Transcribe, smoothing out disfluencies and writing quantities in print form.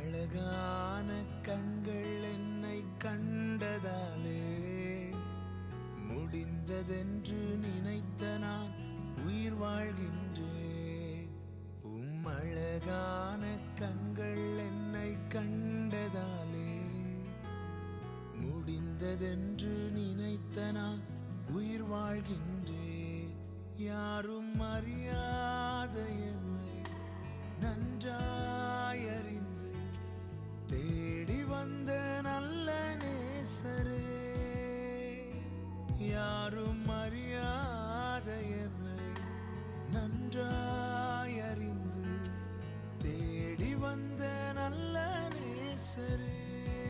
அழகான கண்கள் என்னை கண்டதாலே முடிந்ததென்று நினைத்த நான் உயிர் வாழ்கின்றேன். அழகான கண்கள் என்னை கண்டதாலே முடிந்ததென்று நினைத்த நான் உயிர் வாழ்கின்றேன். யாரும் அறியாத என்னை நன்றாய் அறிந்து தேடி வந்த நல்ல நேசரே, யாரும்